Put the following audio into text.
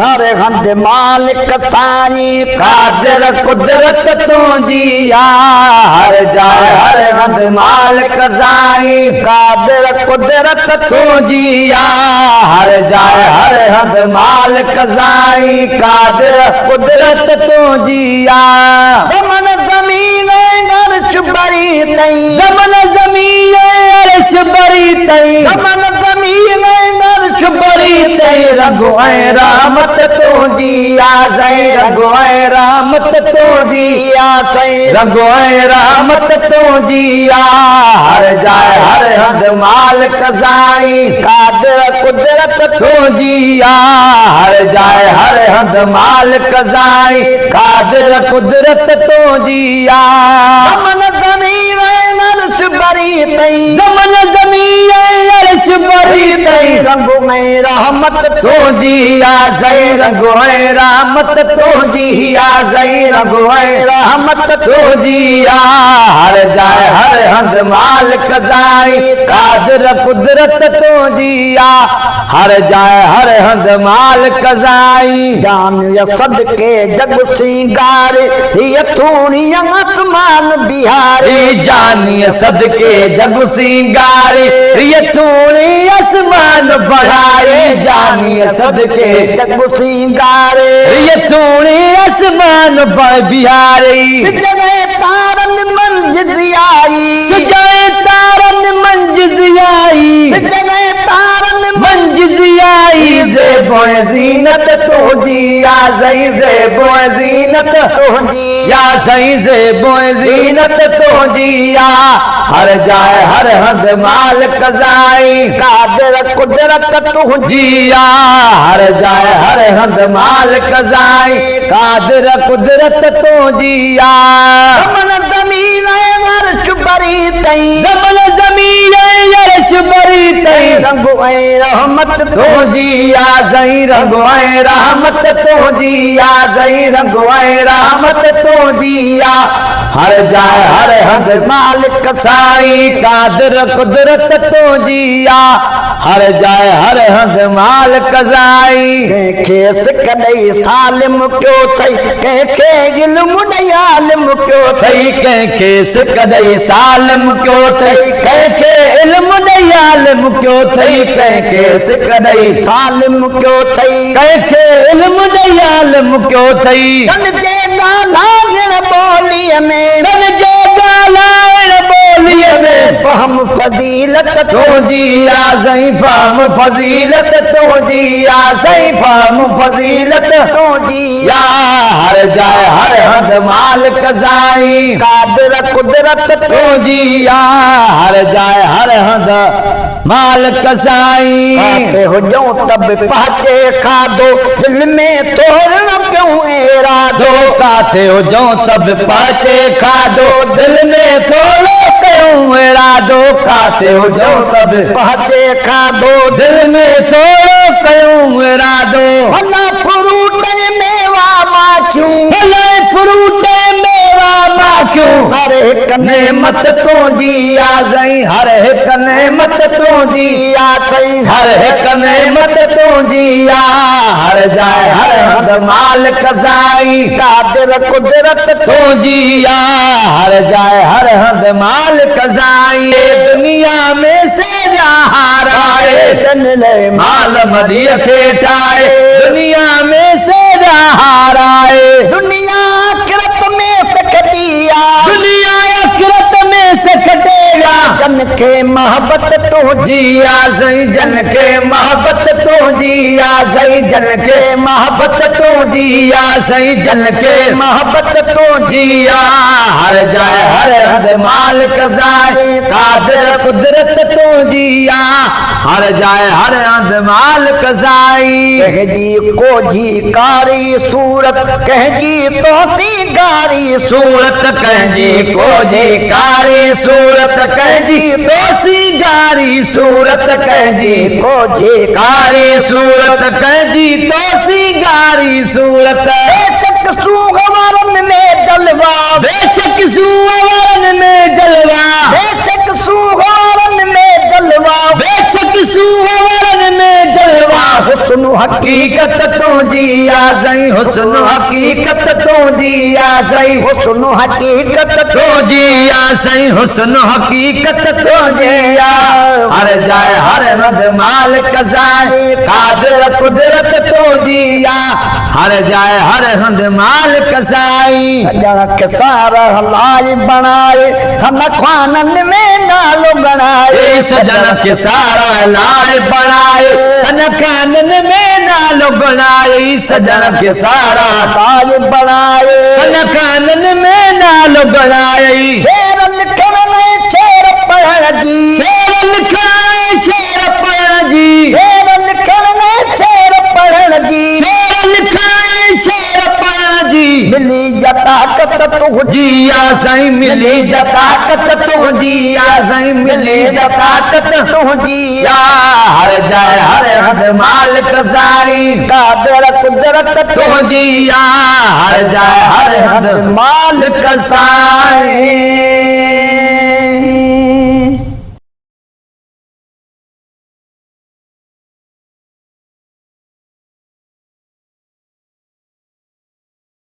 हर हंद मालिक साई कादिर कुदरत तुझी हर जाए हर हंद मालिक साई कादिर कुदरत तुझी हर जाए हर हंद मालिक साई कादिर कुदरत तुझी जमन ज़मीन अर्श बरी तई जमन ज़मीन अर्श बरी तई जमन ज़मीन अर्श बरी तई रघु रहमत तुझी सई रघु रहमत तुझी सई रघु रहमत तुझी हर जाए हर हंद मालिक साई कादिर कुदरत तुझी हर जाए हर हंद मालिक साई कादिर कुदरत तुझी जमन ज़मीन अर्श बरी तई जमन ज़मीन अर्श बरी तई रघु रहमत तुझी सई रघु रहमत तुझी सई रघु रहमत तुझी हर जाए हर हंद मालिक साई कादिर कुदरत तुझी हर जाए हर हंद मालिक साई जान सदके जग सिंगार ये थोड़ी आसमान बिहारी जानिय सदके जग सिंगार ये थोड़ी आसमान बढ़ाए जानिय सदके जग सिंगार ये थोड़ी आसमान बिहारी तारन मंजिल आई जय तारन मंजिल आई जय तारन मंजिल आई जे बोए जीनत तुझी सही जे बोए जीनत तुझी सही जे बोए जीनत तुझी हर जाए हर हंद मालिक साई कादिर कुदरत तुझी हर जाए हर हंद मालिक साई कादिर कुदरत तुझी जमन ज़मीन अर्श बरी तई जमन ज़मीन अर्श बरी तई रघु रहमत तुझी सई रघु रहमत तुझी सई रघु रहमत तुझी हर जाए हर हंद मालिक साई कादिर कुदरत तुझी हर जाए हर हंद मालिक साई खेस कदई सालिम क्यों थई के इल्म दई आलिम क्यों थई खेस कदई सालिम क्यों थई के इल्म दई आलिम क्यों थई खेस कदई सालिम क्यों थई के इल्म दई आलिम क्यों थई तन जे गालाण बोलिय में तन जे गालाण बोलिय में फहम फजीलत तुझी सही फहम फजीलत तुझी सही फहम फजीलत तुझी हर जाए हर हंद मालिक साई कादिर कुदरत तुझी हर जाए हर हंद मालिक साई पाते हो जो तब पाते खादो दिल में तोरण क्यों इरादो काते हो जो तब पाते खादो दिल में तोड़ो क्यों इरादो काते हो जो तब पाते खादो दिल में तोड़ो क्यों इरादो भला फ्रूट मेवा माखियूं भला फ्रूट मेवा माखियूं हर एक नेमत तुझी सही हर एक नेमत तुझी सही हर एक नेमत तुझी हर जाए हर हंद मालिक साई कादिर कुदरत तुझी हर जाए हर हंद मालिक साई दुनिया में से हाराए चले माल मदिय फेटाए दुनिया में से हाराए दुनिया आखिरत में से कटिया दुनिया आखिरत में से कटेगा जन के मोहब्बत तुझी सही जन के मोहब्बत तुझी सही जन के मोहब्बत तुझी सही जन के मोहब्बत तुझी हर जाए हर हंद मालिक साई कादिर कुदरत तुझी हर जाए हर हंद मालिक साई कहजी कोझी कारी सूरत कहजी तोसी गारी सूरत कहजी कोझी कारी सूरत कहजी तोसी गारी सूरत कहजी कोझी कारी सूरत कहजी तोसी गारी सूरत बेशक सुगवारन में जलवा बेशक सुगवारन में जलवा बेशक सुगवारन में जलवा बेशक हकीकत तुझी आ सही हुस्न हकीकत तुझी आ सही हुस्न हकीकत तुझी आ सही हुस्न हकीकत तुझी आ हर जाए हर हद मालिक साईं कादिर कुदरत तुझी आ हर जाए हर हद मालिक साईं ॼण सारा हलाई बनाए थन ख्वानन में नालो बनाए सजन के सारा लाए बनाए थन ख्वानन में नालो बनाए सजन के सारा लाए बनाए थन ख्वानन में नालो बनाए शेर लिखण में शेर पढ़ण जी शेर लिखण में शेर पढ़ण जी शेर लिखण में शेर पढ़ण जी शेर लिखण में शेर पढ़ण जी मिली ताकत तुझी आ साईं मिली ताकत तुझी आ साईं मिली ताकत तुझी आ हर जाए हर हद मालिक साईं कादिर कुदरत तुझी आ हर जाए हर हद मालिक साईं